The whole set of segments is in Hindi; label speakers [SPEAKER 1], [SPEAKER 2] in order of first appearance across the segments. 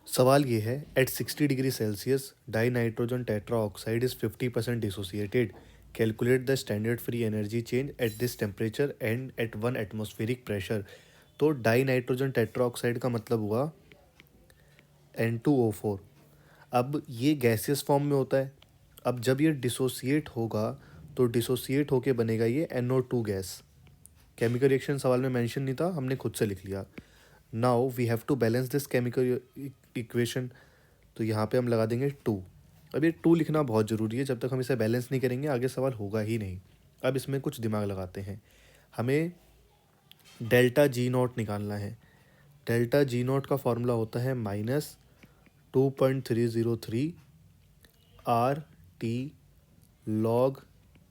[SPEAKER 1] सवाल ये है, at 60 degree Celsius di nitrogen tetra oxide is 50% dissociated. Calculate the standard free energy change at this temperature and at 1 atmospheric pressure. तो डाई नाइट्रोजन टेट्रा ऑक्साइड का मतलब हुआ N2O4। अब ये गैसियस फॉर्म में होता है। अब जब ये डिसोसिएट होगा तो डिसोसिएट होके बनेगा ये NO2 गैस। केमिकल रिएक्शन सवाल में मेंशन नहीं था, हमने खुद से लिख लिया। Now we have to balance this chemical equation. तो यहाँ पे हम लगा देंगे 2। अब ये 2 लिखना बहुत ज़रूरी है, जब तक हम इसे बैलेंस नहीं करेंगे आगे सवाल होगा ही नहीं। अब इसमें कुछ दिमाग लगाते हैं। हमें डेल्टा जी नॉट निकालना है। डेल्टा जी नॉट का फॉर्मूला होता है -2.303 log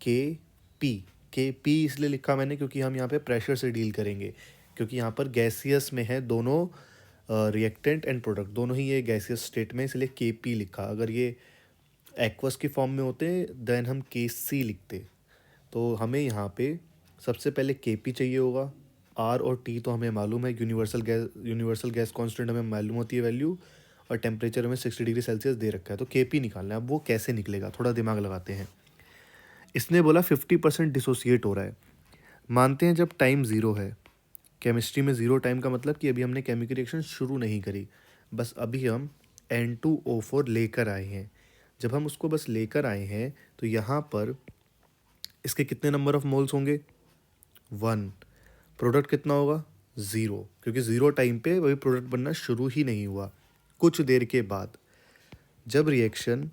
[SPEAKER 1] Kp। Kp इसलिए लिखा मैंने क्योंकि हम यहाँ पे प्रेशर से डील करेंगे, क्योंकि यहाँ पर गैसियस में है दोनों रिएक्टेंट एंड प्रोडक्ट, दोनों ही ये गैसियस स्टेट में, इसलिए Kp लिखा। अगर ये एक्वस की फॉर्म में होते देन हम Kc लिखते। तो हमें यहाँ पे सबसे पहले Kp चाहिए होगा। R और T तो हमें मालूम है, यूनिवर्सल गैस कांस्टेंट हमें मालूम होती है वैल्यू, और टेम्परेचर हमें 60 डिग्री सेल्सियस दे रखा है। तो Kp निकालना है। अब वो कैसे निकलेगा, थोड़ा दिमाग लगाते हैं। इसने बोला 50% डिसोसिएट हो रहा है। मानते हैं जब टाइम ज़ीरो है। केमिस्ट्री में ज़ीरो टाइम का मतलब कि अभी हमने केमिकल रिएक्शन शुरू नहीं करी, बस अभी हम N2O4 लेकर आए हैं। जब हम उसको बस लेकर आए हैं तो यहाँ पर इसके कितने नंबर ऑफ मोल्स होंगे, 1। प्रोडक्ट कितना होगा, 0, क्योंकि ज़ीरो टाइम पे वही प्रोडक्ट बनना शुरू ही नहीं हुआ। कुछ देर के बाद जब रिएक्शन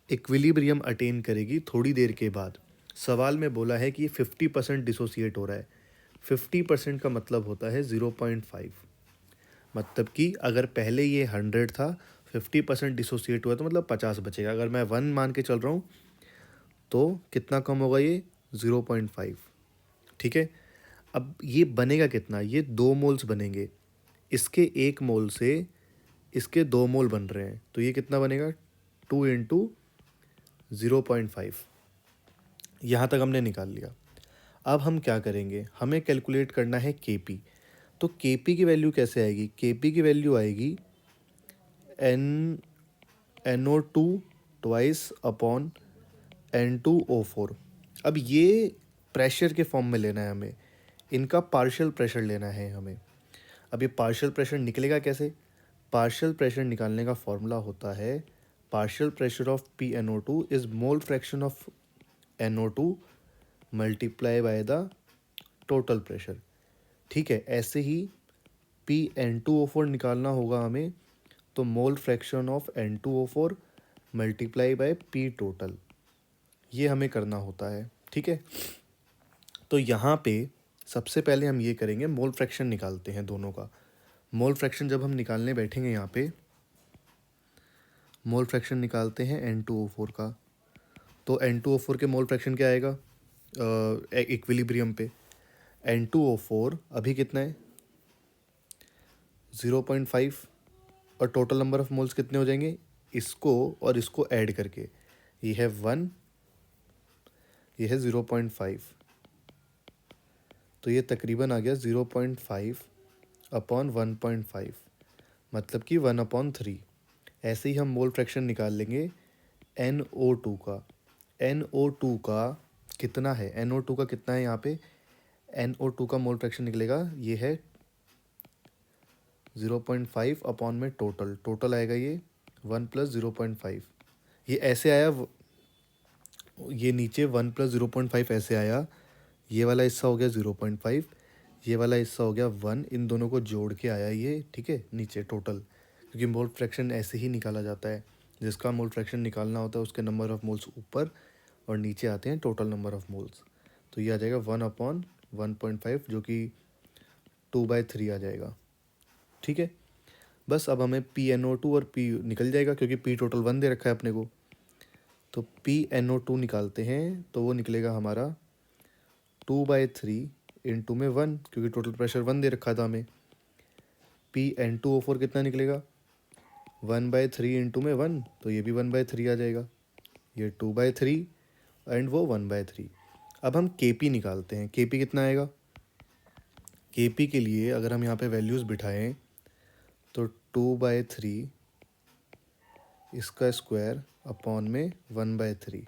[SPEAKER 1] इक्विलिब्रियम अटेन करेगी, थोड़ी देर के बाद, सवाल में बोला है कि ये 50% डिसोसिएट हो रहा है। 50% का मतलब होता है 0.5। मतलब कि अगर पहले ये 100 था, 50% डिसोसिएट हुआ तो मतलब 50 बचेगा। अगर मैं 1 मान के चल रहा हूँ तो कितना कम होगा ये, 0.5। ठीक है। अब ये बनेगा कितना, ये 2 मोल्स बनेंगे। इसके 1 मोल से इसके 2 मोल बन रहे हैं, तो ये कितना बनेगा, 2 इंटू 0.5। यहाँ तक हमने निकाल लिया। अब हम क्या करेंगे, हमें कैलकुलेट करना है Kp। तो Kp की वैल्यू कैसे आएगी, Kp की वैल्यू आएगी NO2 ट्वाइस अपॉन N2O4। अब ये प्रेशर के फॉर्म में लेना है हमें, इनका पार्शियल प्रेशर लेना है हमें। अब ये पार्शियल प्रेशर निकलेगा कैसे, पार्शियल प्रेशर निकालने का फॉर्मूला होता है partial pressure of PnO2 is mole fraction of NO2 multiply by the total pressure. ठीक है, ऐसे ही PN2O4 निकालना होगा हमें, तो mole fraction of N2O4 multiply by P total, ये हमें करना होता है। ठीक है, तो यहाँ पे सबसे पहले हम ये करेंगे, मोल फ्रैक्शन निकालते हैं दोनों का। मोल फ्रैक्शन जब हम निकालने बैठेंगे, यहाँ पे मोल फ्रैक्शन निकालते हैं N2O4 का। तो N2O4 के मोल फ्रैक्शन क्या आएगा इक्विलिब्रियम पे, N2O4 अभी कितना है, 0.5, और टोटल नंबर ऑफ मोल्स कितने हो जाएंगे, इसको और इसको ऐड करके, ये है 1, ये है 0.5, तो ये तकरीबन आ गया 0.5 अपॉन 1.5, मतलब कि 1/3। ऐसे ही हम मोल फ्रैक्शन निकाल लेंगे NO2 का। NO2 का कितना है, NO2 का कितना है, यहाँ पे NO2 का मोल फ्रैक्शन निकलेगा, ये है 0.5 अपॉन में टोटल आएगा ये 1 + 0.5। ये ऐसे आया, ये नीचे 1 + 0.5 ऐसे आया, ये वाला हिस्सा हो गया 0.5, ये वाला हिस्सा हो गया 1, इन दोनों को जोड़ के आया ये। ठीक है, नीचे टोटल, क्योंकि मोल फ्रैक्शन ऐसे ही निकाला जाता है, जिसका मोल फ्रैक्शन निकालना होता है उसके नंबर ऑफ मोल्स ऊपर और नीचे आते हैं टोटल नंबर ऑफ मोल्स। तो ये आ जाएगा 1/1.5, जो कि 2/3 आ जाएगा। ठीक है, बस अब हमें PnO2 और P निकल जाएगा, क्योंकि P टोटल 1 दे रखा है अपने को। तो PnO2 निकालते हैं तो वो निकलेगा हमारा 2/3 इंटू में 1, क्योंकि टोटल प्रेशर 1 दे रखा था हमें। PN2O4 कितना निकलेगा, 1/3 इंटू में 1, तो ये भी 1/3 आ जाएगा, ये 2/3 एंड वो 1/3। अब हम Kp निकालते हैं। Kp कितना आएगा, Kp के लिए अगर हम यहाँ पे वैल्यूज़ बिठाएं तो 2/3 इसका स्क्वायर अपॉन में 1/3,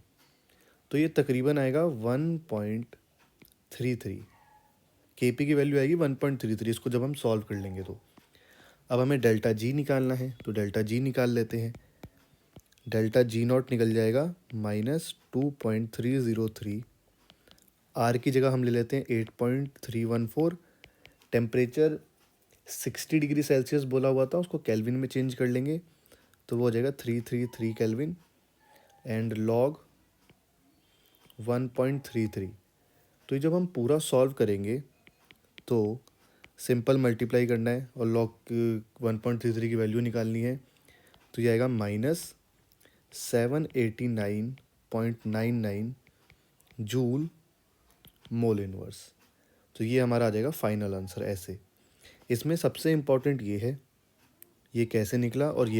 [SPEAKER 1] तो ये तकरीबन आएगा 1.33। Kp की वैल्यू आएगी 1.33, इसको जब हम सॉल्व कर लेंगे तो। अब हमें डेल्टा जी निकालना है, तो डेल्टा जी निकाल लेते हैं। डेल्टा जी नॉट निकल जाएगा -2.303। आर की जगह हम ले लेते हैं 8.314। टेम्परेचर 60 डिग्री सेल्सियस बोला हुआ था, उसको केल्विन में चेंज कर लेंगे तो वो हो जाएगा 333 केल्विन एंड लॉग 1.33। तो ये जब हम पूरा सॉल्व करेंगे तो सिंपल मल्टीप्लाई करना है और लॉग 1.33 की वैल्यू निकालनी है, तो ये आएगा -789.99 जूल मोल इनवर्स। तो ये हमारा आ जाएगा फाइनल आंसर ऐसे। इसमें सबसे इम्पॉर्टेंट ये है ये कैसे निकला और ये